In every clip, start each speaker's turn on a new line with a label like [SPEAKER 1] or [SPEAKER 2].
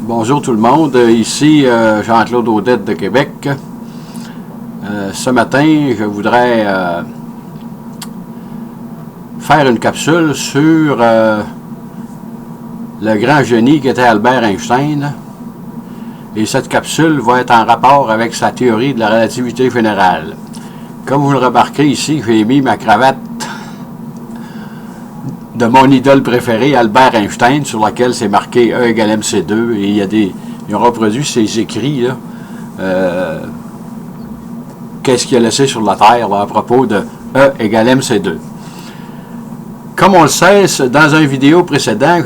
[SPEAKER 1] Bonjour tout le monde, ici Jean-Claude Audette de Québec. Ce matin, je voudrais faire une capsule sur le grand génie qui était Albert Einstein. Et cette capsule va être en rapport avec sa théorie de la relativité générale. Comme vous le remarquez ici, j'ai mis ma cravate de mon idole préféré, Albert Einstein, sur laquelle c'est marqué E égale MC2, et ils ont reproduit ses écrits, là, qu'est-ce qu'il a laissé sur la Terre, là, à propos de E égale MC2. Comme on le sait, dans une vidéo précédente,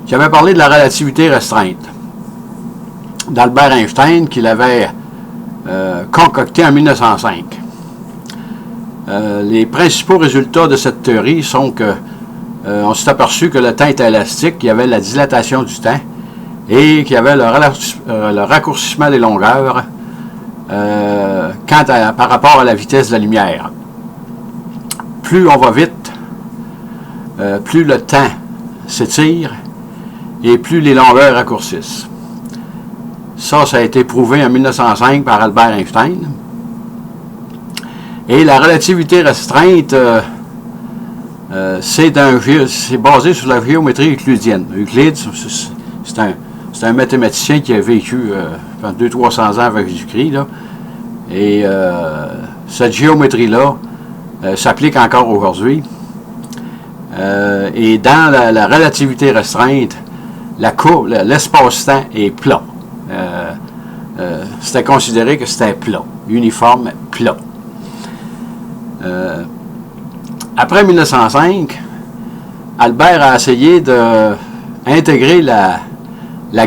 [SPEAKER 1] j'avais parlé de la relativité restreinte d'Albert Einstein, qu'il avait concocté en 1905. Les principaux résultats de cette théorie sont que on s'est aperçu que le temps était élastique, qu'il y avait la dilatation du temps et qu'il y avait le raccourcissement des longueurs par rapport à la vitesse de la lumière. Plus on va vite, plus le temps s'étire et plus les longueurs raccourcissent. Ça a été prouvé en 1905 par Albert Einstein. Et la relativité restreinte, c'est basé sur la géométrie euclidienne. Euclide, c'est un mathématicien qui a vécu 200-300 ans avant Jésus-Christ. Et cette géométrie-là s'applique encore aujourd'hui. Et dans la relativité restreinte, l'espace-temps est plat. C'était considéré que c'était plat, uniforme, plat. Après 1905, Albert a essayé d'intégrer la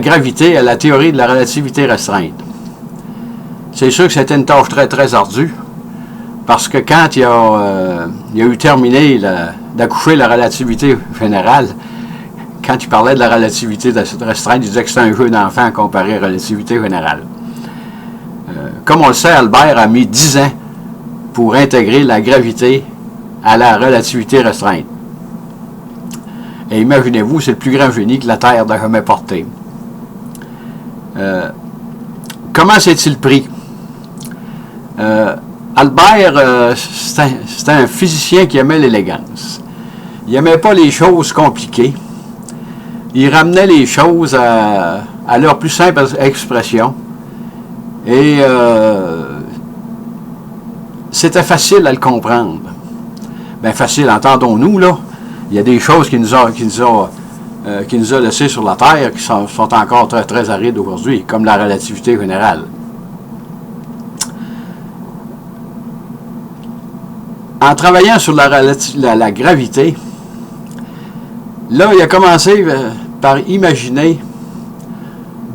[SPEAKER 1] gravité à la théorie de la relativité restreinte. C'est sûr que c'était une tâche très très ardue, parce que quand il a eu terminé d'accoucher la relativité générale, quand il parlait de la relativité restreinte, il disait que c'était un jeu d'enfant comparé à la relativité générale. Comme on le sait, Albert a mis 10 ans pour intégrer la gravité à la relativité restreinte. Et imaginez-vous, c'est le plus grand génie que la Terre n'a jamais porté. Comment s'est-il pris? Albert, c'était un physicien qui aimait l'élégance. Il n'aimait pas les choses compliquées. Il ramenait les choses à leur plus simple expression. Et c'était facile à le comprendre. Bien facile, entendons-nous, là. Il y a des choses qui nous a laissées sur la Terre qui sont encore très, très arides aujourd'hui, comme la relativité générale. En travaillant sur la gravité, là, il a commencé par imaginer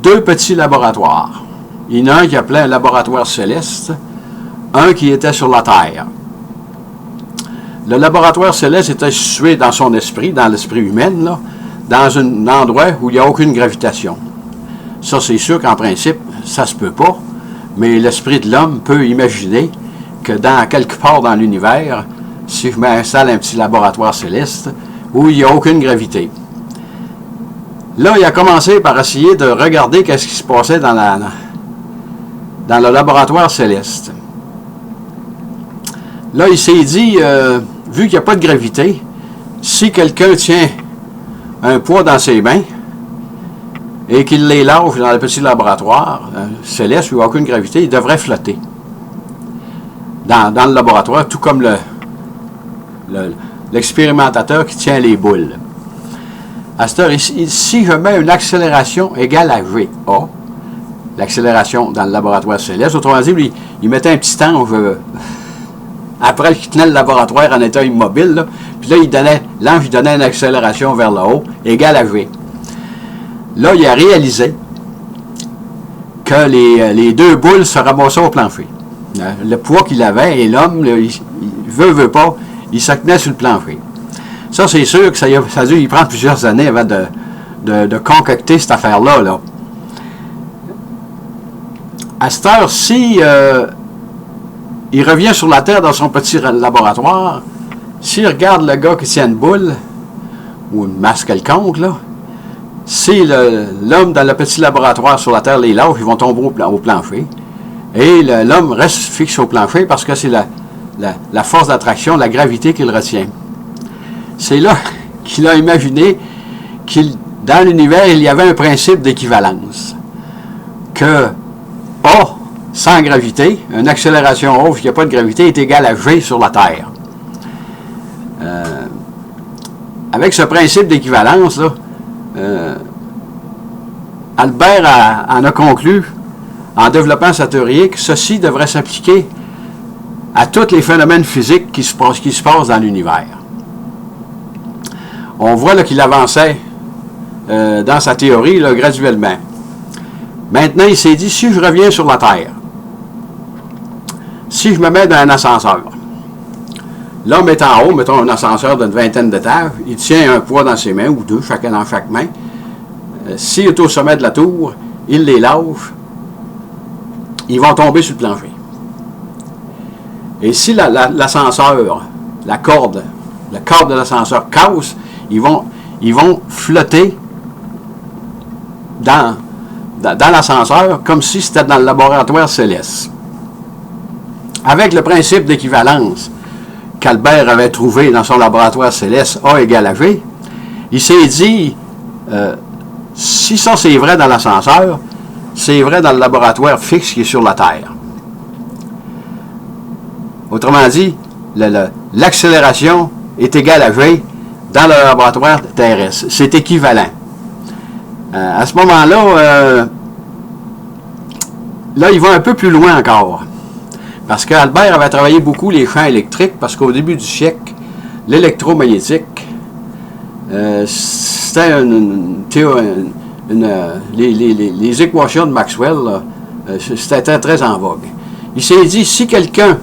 [SPEAKER 1] deux petits laboratoires. Il y en a un qui appelait un laboratoire céleste, un qui était sur la Terre. Le laboratoire céleste était situé dans son esprit, dans l'esprit humain, là, dans un endroit où il n'y a aucune gravitation. Ça, c'est sûr qu'en principe, ça se peut pas, mais l'esprit de l'homme peut imaginer que dans quelque part dans l'univers, si je m'installe un petit laboratoire céleste, où il n'y a aucune gravité. Là, il a commencé par essayer de regarder qu'est-ce qui se passait dans le laboratoire céleste. Là, il s'est dit, vu qu'il n'y a pas de gravité, si quelqu'un tient un poids dans ses mains et qu'il les lâche dans le petit laboratoire céleste où il n'y a aucune gravité, il devrait flotter dans le laboratoire, tout comme l'expérimentateur qui tient les boules. À cette heure, si je mets une accélération égale à VA, l'accélération dans le laboratoire céleste, autrement dit, il mettait un petit ange après qu'il tenait le laboratoire en état immobile, là, puis là, l'ange donnait une accélération vers le haut, égale à V. Là, il a réalisé que les deux boules se ramassaient au plancher. Le poids qu'il avait, et l'homme, il veut pas, il se tenait sur le plancher. Ça, c'est sûr que ça a dû y prendre plusieurs années avant de concocter cette affaire-là. Là. À cette heure-ci, il revient sur la Terre dans son petit laboratoire. S'il regarde le gars qui tient une boule, ou une masse quelconque, là, si l'homme dans le petit laboratoire sur la Terre les lâche, ils vont tomber au plancher. Et l'homme reste fixe au plancher parce que c'est la force d'attraction, la gravité qui le retient. C'est là qu'il a imaginé qu'il, dans l'univers, il y avait un principe d'équivalence. Que A, sans gravité, une accélération haute, il n'y a pas de gravité, est égale à G sur la Terre. Avec ce principe d'équivalence, là, Albert en a conclu, en développant sa théorie, que ceci devrait s'appliquer à tous les phénomènes physiques qui se passent dans l'univers. On voit qu'il avançait dans sa théorie là, graduellement. Maintenant, il s'est dit, si je reviens sur la Terre, si je me mets dans un ascenseur, l'homme est en haut, mettons un ascenseur d'une vingtaine d'étages, il tient un poids dans ses mains, ou deux, chacun dans chaque main. S'il est au sommet de la tour, il les lâche, ils vont tomber sur le plancher. Et si l'ascenseur, la corde de l'ascenseur casse, ils vont flotter dans l'ascenseur comme si c'était dans le laboratoire céleste. Avec le principe d'équivalence qu'Albert avait trouvé dans son laboratoire céleste, A égale à G, il s'est dit, si ça c'est vrai dans l'ascenseur, c'est vrai dans le laboratoire fixe qui est sur la Terre. Autrement dit, l'accélération est égale à G dans le laboratoire terrestre. C'est équivalent. À ce moment-là, là, il va un peu plus loin encore. Parce qu'Albert avait travaillé beaucoup les champs électriques, parce qu'au début du siècle, l'électromagnétique, c'était les équations de Maxwell, c'était très en vogue. Il s'est dit, si quelqu'un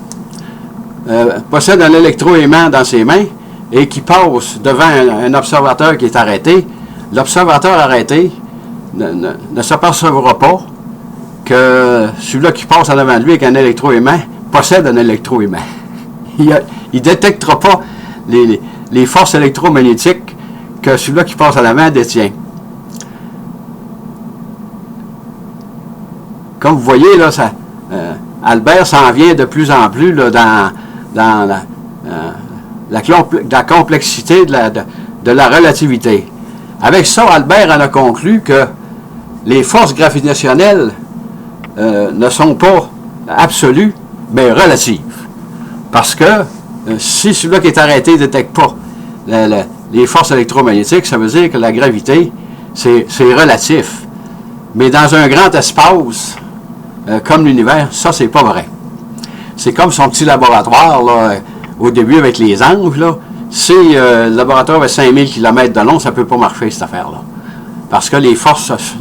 [SPEAKER 1] possède un électroaimant dans ses mains et qui passe devant un observateur qui est arrêté, l'observateur arrêté ne s'apercevra pas que celui-là qui passe en avant de lui avec un électroaimant possède un électroaimant. Il ne détectera pas les forces électromagnétiques que celui-là qui passe en avant détient. Comme vous voyez, là, Albert s'en vient de plus en plus là, dans la complexité de la relativité. Avec ça, Albert en a conclu que les forces gravitationnelles ne sont pas absolues, mais relatives. Parce que si celui-là qui est arrêté ne détecte pas les forces électromagnétiques, ça veut dire que la gravité, c'est relatif. Mais dans un grand espace, comme l'univers, ça, c'est pas vrai. C'est comme son petit laboratoire, là, au début avec les anges, là. Si le laboratoire avait 5000 km de long, ça ne peut pas marcher, cette affaire-là. Parce que les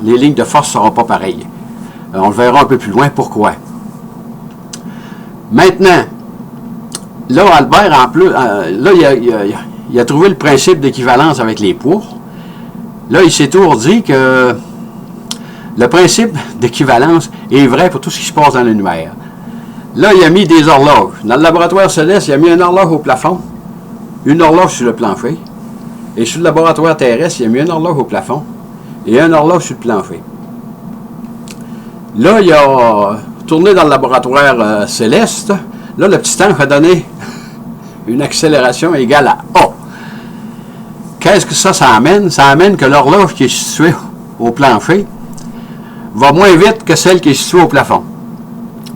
[SPEAKER 1] lignes de force ne seront pas pareilles. On le verra un peu plus loin, pourquoi. Maintenant, là, Albert, en plus, là, il a trouvé le principe d'équivalence avec les poids. Là, il s'est toujours dit que le principe d'équivalence est vrai pour tout ce qui se passe dans l'univers. Là, il a mis des horloges. Dans le laboratoire céleste, il a mis une horloge au plafond, une horloge sur le plancher. Et sur le laboratoire terrestre, il a mis une horloge au plafond et une horloge sur le plancher. Là, il a tourné dans le laboratoire céleste. Là, le petit ange a donné une accélération égale à A. Qu'est-ce que ça amène? Ça amène que l'horloge qui est située au plancher va moins vite que celle qui est située au plafond,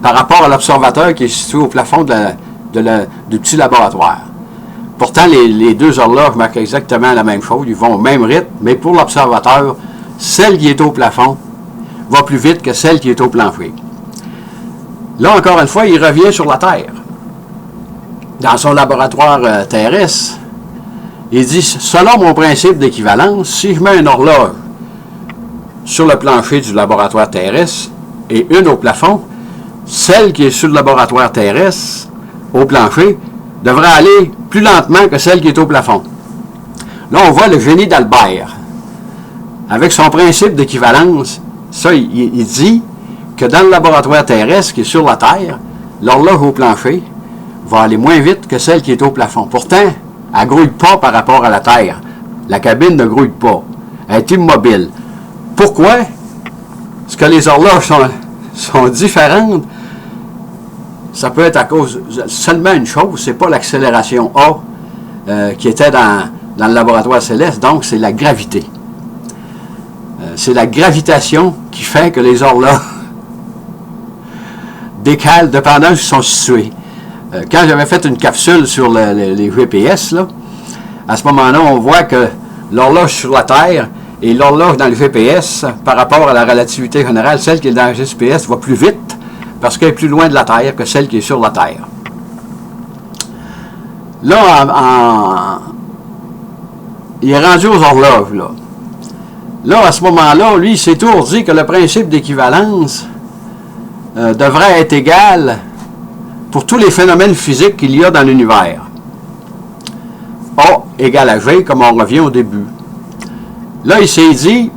[SPEAKER 1] par rapport à l'observateur qui est situé au plafond du petit laboratoire. Pourtant, les deux horloges marquent exactement la même chose, ils vont au même rythme, mais pour l'observateur, celle qui est au plafond va plus vite que celle qui est au plancher. Là, encore une fois, il revient sur la Terre. Dans son laboratoire terrestre, il dit, selon mon principe d'équivalence, si je mets une horloge sur le plancher du laboratoire terrestre et une au plafond, celle qui est sur le laboratoire terrestre, au plancher, devrait aller plus lentement que celle qui est au plafond. Là, on voit le génie d'Albert. Avec son principe d'équivalence, ça, il dit que dans le laboratoire terrestre qui est sur la Terre, l'horloge au plancher va aller moins vite que celle qui est au plafond. Pourtant, elle ne grouille pas par rapport à la Terre. La cabine ne grouille pas. Elle est immobile. pourquoi est-ce que les horloges sont différentes? Ça peut être à cause seulement une chose, c'est pas l'accélération A qui était dans le laboratoire céleste, donc c'est la gravité. C'est la gravitation qui fait que les horloges décalent dépendant où ils sont situés. Quand j'avais fait une capsule sur les GPS, là, à ce moment-là, on voit que l'horloge sur la Terre et l'horloge dans le GPS, par rapport à la relativité générale, celle qui est dans le GPS va plus vite parce qu'elle est plus loin de la Terre que celle qui est sur la Terre. Là, il est rendu aux horloges, là. Là, à ce moment-là, lui, il s'est toujours dit que le principe d'équivalence devrait être égal pour tous les phénomènes physiques qu'il y a dans l'univers. A égale à G, comme on revient au début. Là, il s'est dit,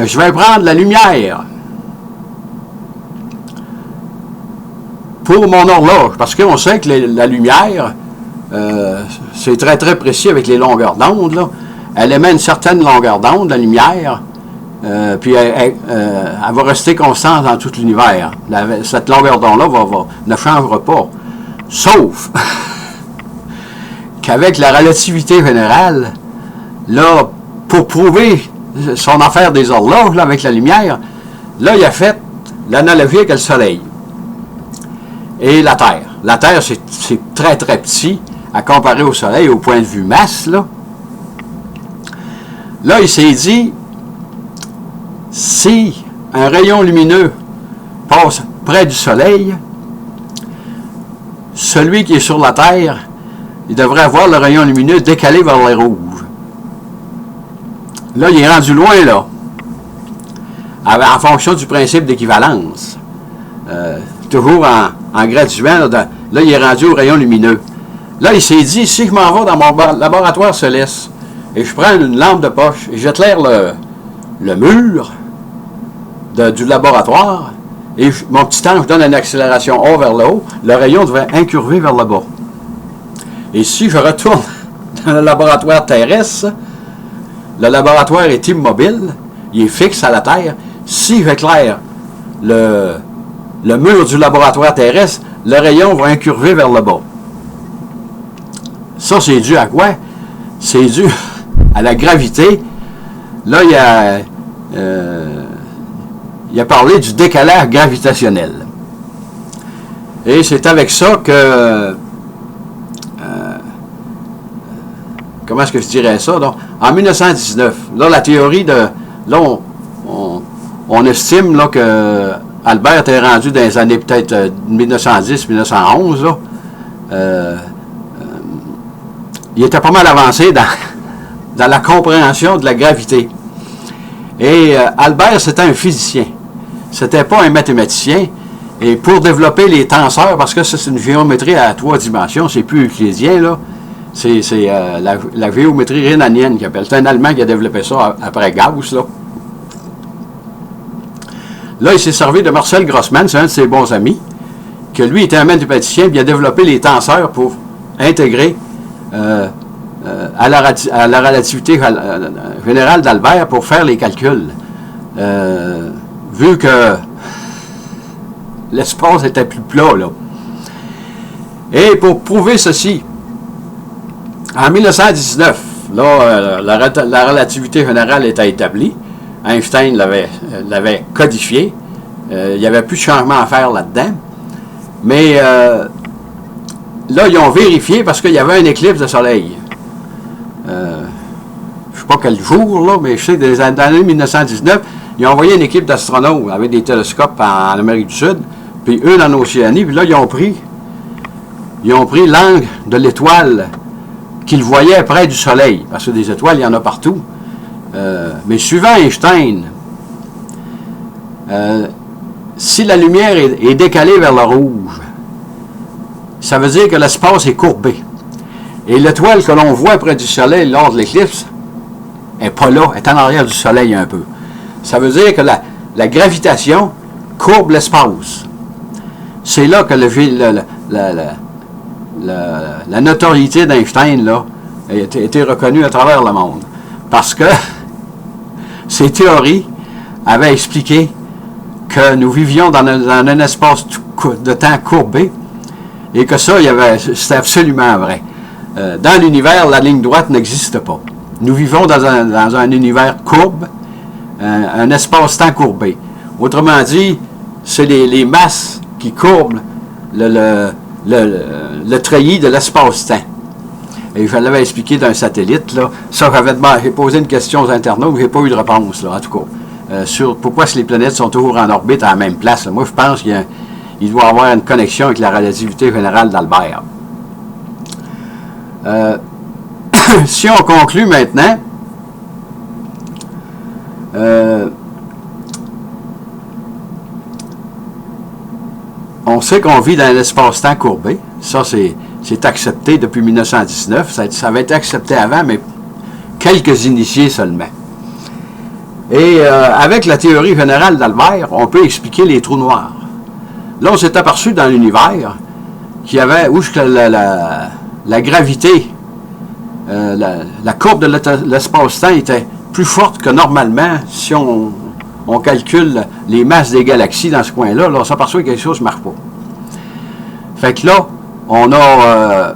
[SPEAKER 1] je vais prendre la lumière pour mon horloge, parce qu'on sait que la lumière, c'est très très précis avec les longueurs d'onde, là. Elle émet une certaine longueur d'onde, la lumière, puis elle va rester constante dans tout l'univers. Cette longueur d'onde-là ne changera pas. Sauf qu'avec la relativité générale, là, pour prouver son affaire des horloges, là, avec la lumière, là, il a fait l'analogie avec le Soleil et la Terre. La Terre, c'est très très petit à comparer au Soleil au point de vue masse, là. Là, il s'est dit, si un rayon lumineux passe près du Soleil, celui qui est sur la Terre, il devrait avoir le rayon lumineux décalé vers le rouge. Là, il est rendu loin, là, en fonction du principe d'équivalence. Toujours en graduant, là, il est rendu au rayon lumineux. Là, il s'est dit, si je m'en vais dans mon laboratoire céleste, et je prends une lampe de poche et j'éclaire le mur du laboratoire et mon petit ange donne une accélération A vers le haut, le rayon devrait incurver vers le bas. Et si je retourne dans le laboratoire terrestre, le laboratoire est immobile, il est fixe à la Terre. Si j'éclaire le mur du laboratoire terrestre, le rayon va incurver vers le bas. Ça, c'est dû à quoi? C'est dû à la gravité. Là, il a parlé du décalage gravitationnel. Et c'est avec ça que... comment est-ce que je dirais ça? Donc, en 1919, là, la théorie de... Là, on estime là, que Albert était rendu dans les années peut-être 1910-1911, là. Il était pas mal avancé dans la compréhension de la gravité. Et Albert, c'était un physicien. C'était pas un mathématicien. Et pour développer les tenseurs, parce que c'est une géométrie à 3 dimensions, c'est plus euclidien, là. C'est la géométrie rhénanienne qui appelle. C'est un Allemand qui a développé ça après Gauss, là. Là, il s'est servi de Marcel Grossman, c'est un de ses bons amis, que lui était un mathématicien, puis il a développé les tenseurs pour intégrer à la relativité générale d'Albert pour faire les calculs. Vu que l'espace était plus plat, là. Et pour prouver ceci, en 1919, là, la relativité générale était établie. Einstein l'avait codifié. Il n'y avait plus de changement à faire là-dedans. Mais là, ils ont vérifié parce qu'il y avait un éclipse de soleil. Je ne sais pas quel jour, là, mais je sais que dans les années 1919, ils ont envoyé une équipe d'astronautes avec des télescopes en Amérique du Sud, puis une en Océanie, puis là, ils ont pris l'angle de l'étoile qu'ils voyaient près du Soleil, parce que des étoiles, il y en a partout. Mais suivant Einstein, si la lumière est décalée vers le rouge, ça veut dire que l'espace est courbé. Et l'étoile que l'on voit près du Soleil lors de l'éclipse n'est pas là, est en arrière du Soleil un peu. Ça veut dire que la gravitation courbe l'espace. C'est là que la notoriété d'Einstein là, a été reconnue à travers le monde. Parce que ses théories avaient expliqué que nous vivions dans un espace de temps courbé et que ça, c'était absolument vrai. Dans l'univers, la ligne droite n'existe pas. Nous vivons dans un univers courbe, un espace-temps courbé. Autrement dit, c'est les masses qui courbent le treillis de l'espace-temps. Et je l'avais expliqué d'un satellite, là. Ça, j'ai posé une question aux internautes, j'ai pas eu de réponse, là, en tout cas. Sur pourquoi les planètes sont toujours en orbite à la même place. Là. Moi, je pense qu'il doit y avoir une connexion avec la relativité générale d'Albert. Si on conclut maintenant, on sait qu'on vit dans un espace-temps courbé. Ça, c'est accepté depuis 1919. Ça avait été accepté avant, mais quelques initiés seulement. Et avec la théorie générale d'Albert, on peut expliquer les trous noirs. Là, on s'est aperçu dans l'univers qu'il y avait, où la gravité, la courbe de l'espace-temps était plus forte que normalement si on calcule les masses des galaxies dans ce coin-là. Là, on s'aperçoit que quelque chose ne marche pas. Fait que là, on a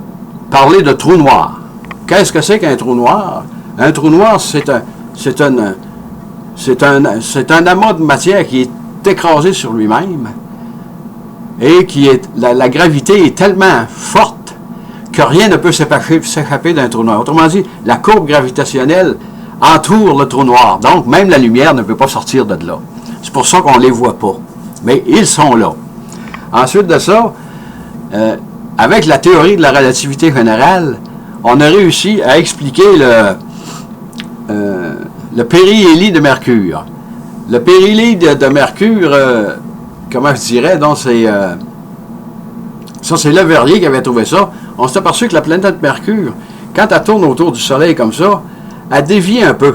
[SPEAKER 1] parlé de trou noir. Qu'est-ce que c'est qu'un trou noir? Un trou noir, c'est un amas de matière qui est écrasé sur lui-même et la gravité est tellement forte que rien ne peut s'échapper d'un trou noir. Autrement dit, la courbe gravitationnelle entoure le trou noir. Donc, même la lumière ne peut pas sortir de là. C'est pour ça qu'on ne les voit pas. Mais ils sont là. Ensuite de ça, avec la théorie de la relativité générale, on a réussi à expliquer le périhélie de Mercure. Le périhélie de Mercure, comment je dirais, donc c'est Le Verrier qui avait trouvé ça. On s'est aperçu que la planète Mercure, quand elle tourne autour du Soleil comme ça, elle dévie un peu.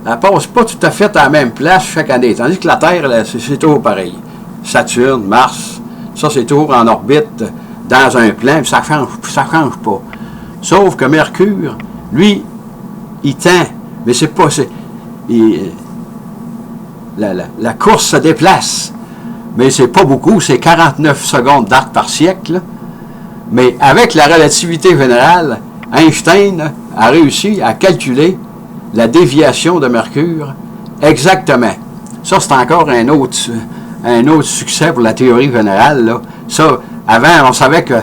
[SPEAKER 1] Elle ne passe pas tout à fait à la même place chaque année. Tandis que la Terre, c'est toujours pareil. Saturne, Mars, ça c'est toujours en orbite, dans un plan, puis ça change pas. Sauf que Mercure, lui, il tend, mais c'est pas... La course se déplace, mais c'est pas beaucoup, c'est 49 secondes d'arc par siècle. Mais avec la relativité générale, Einstein a réussi à calculer la déviation de Mercure exactement. Ça, c'est encore un autre succès pour la théorie générale, là. Ça, avant, on savait que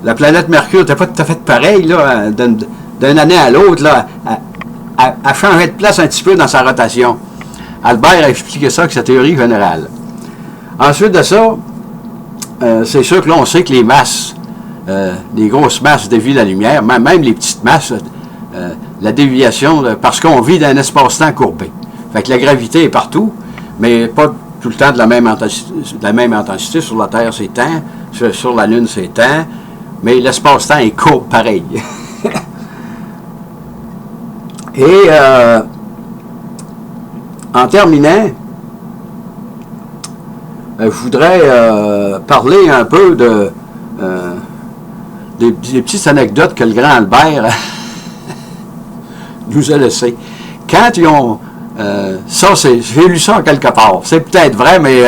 [SPEAKER 1] la planète Mercure n'était pas tout à fait pareille, là, d'une année à l'autre, là. Elle changeait de place un petit peu dans sa rotation. Albert a expliqué ça avec sa théorie générale. Ensuite de ça, c'est sûr que là, on sait que les masses, les grosses masses dévient la lumière, même les petites masses, la déviation, parce qu'on vit dans un espace-temps courbé. Fait que la gravité est partout, mais pas tout le temps de la même intensité. Sur la Terre, c'est temps. Sur la Lune, c'est temps. Mais l'espace-temps est courbe pareil. Et en terminant, je voudrais parler un peu des petites anecdotes que le grand Albert nous a laissées. Quand ils ont... j'ai lu ça quelque part. C'est peut-être vrai, mais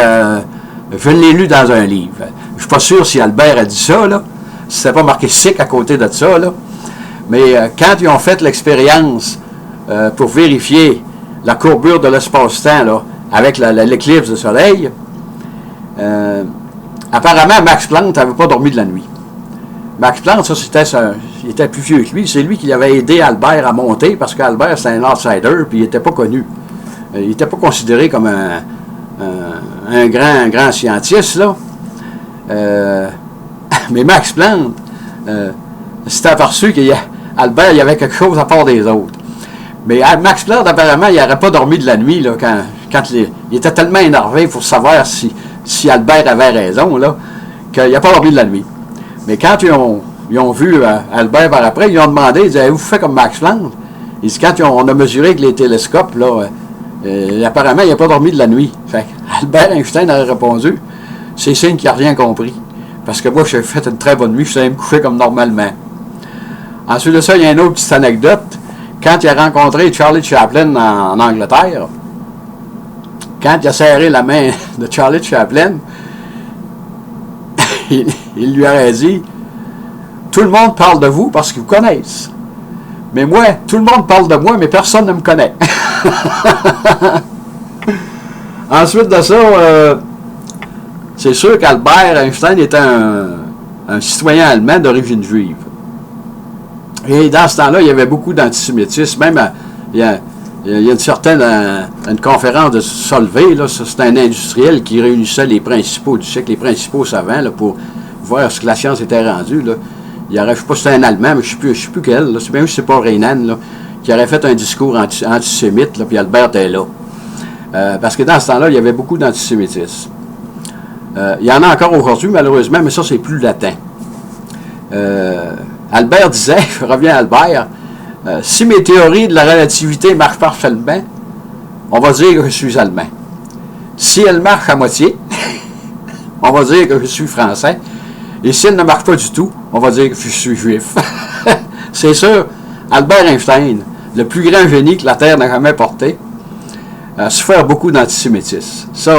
[SPEAKER 1] je l'ai lu dans un livre. Je ne suis pas sûr si Albert a dit ça, là. C'était pas marqué SIC à côté de ça, là. Mais quand ils ont fait l'expérience pour vérifier la courbure de l'espace-temps, là, avec l'éclipse du Soleil, apparemment, Max Planck n'avait pas dormi de la nuit. Max Planck, il était plus vieux que lui. C'est lui qui avait aidé Albert à monter, parce qu'Albert, c'était un outsider, puis il n'était pas connu. Il n'était pas considéré comme un grand scientiste, là. Mais Max Planck s'est aperçu qu'Albert, il y avait quelque chose à part des autres. Mais Max Planck, apparemment, il n'aurait pas dormi de la nuit, là, quand il était tellement énervé pour savoir si Albert avait raison, là, qu'il n'a pas dormi de la nuit. Mais quand ils ont vu Albert par après, ils lui ont demandé, ils disaient, avez-vous fait comme Max Planck? Ils disent, quand on a mesuré avec les télescopes, là, apparemment, il n'a pas dormi de la nuit. Fait Albert Einstein a répondu, c'est signe qu'il n'a rien compris. Parce que moi, j'ai fait une très bonne nuit, je suis allé me coucher comme normalement. Ensuite de ça, il y a une autre petite anecdote. quand il a rencontré Charlie Chaplin en Angleterre, quand il a serré la main de Charlie Chaplin, il lui aurait dit « Tout le monde parle de vous parce qu'ils vous connaissent. Mais moi, tout le monde parle de moi, mais personne ne me connaît. » Ensuite de ça, c'est sûr qu'Albert Einstein était un citoyen allemand d'origine juive. Et dans ce temps-là, il y avait beaucoup d'antisémitisme. Même, il y a une certaine une conférence de Solvay, c'est un industriel qui réunissait les principaux du siècle, les principaux savants, là, pour voir ce que la science était rendue. Là. Il y aurait, je ne sais pas si c'était un Allemand, mais je ne sais plus quel, c'est même si c'est pas Renan, là, qui aurait fait un discours antisémite, là, puis Albert était là. Parce que dans ce temps-là, il y avait beaucoup d'antisémitisme. Il y en a encore aujourd'hui, malheureusement, mais ça, c'est plus latent. Albert disait, je reviens à Albert, si mes théories de la relativité marchent parfaitement, on va dire que je suis allemand. Si elles marchent à moitié, on va dire que je suis français. Et si elles ne marchent pas du tout, on va dire que je suis juif. C'est sûr, Albert Einstein, le plus grand génie que la Terre n'a jamais porté, a souffert beaucoup d'antisémitisme. Ça,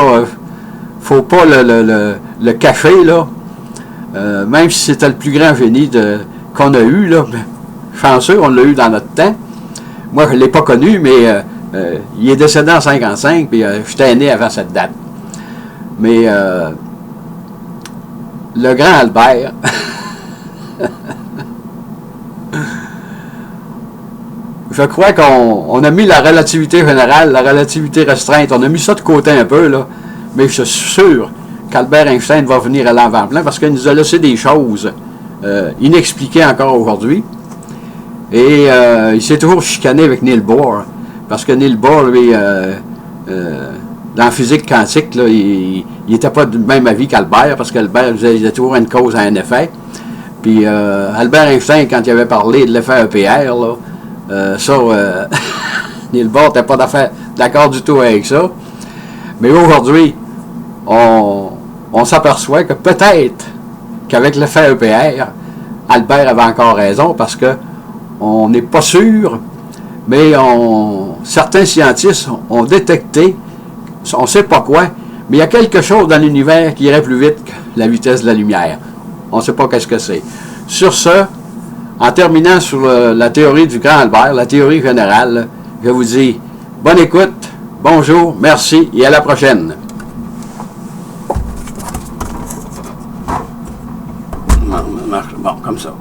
[SPEAKER 1] faut pas le cacher, là. Même si c'était le plus grand génie qu'on a eu, là, chanceux, on l'a eu dans notre temps. Moi, je ne l'ai pas connu, mais il est décédé en 1955, puis j'étais né avant cette date. Mais le grand Albert, je crois qu'on a mis la relativité générale, la relativité restreinte, on a mis ça de côté un peu, là, mais je suis sûr qu'Albert Einstein va venir à l'avant-plan parce qu'il nous a laissé des choses inexpliquées encore aujourd'hui. Et il s'est toujours chicané avec Niels Bohr, parce que Niels Bohr, lui, dans la physique quantique, là, il n'était pas du même avis qu'Albert, parce qu'Albert disait qu'il y a toujours une cause à un effet. Puis Albert Einstein, quand il avait parlé de l'effet EPR, là, Niels Bohr n'était pas d'accord du tout avec ça. Mais aujourd'hui, on s'aperçoit que peut-être qu'avec l'effet EPR, Albert avait encore raison, parce que on n'est pas sûr, mais certains scientifiques ont détecté, on ne sait pas quoi, mais il y a quelque chose dans l'univers qui irait plus vite que la vitesse de la lumière. On ne sait pas qu'est-ce que c'est. Sur ce, en terminant sur la théorie du grand Albert, la théorie générale, je vous dis bonne écoute, bonjour, merci et à la prochaine. Bon, comme ça.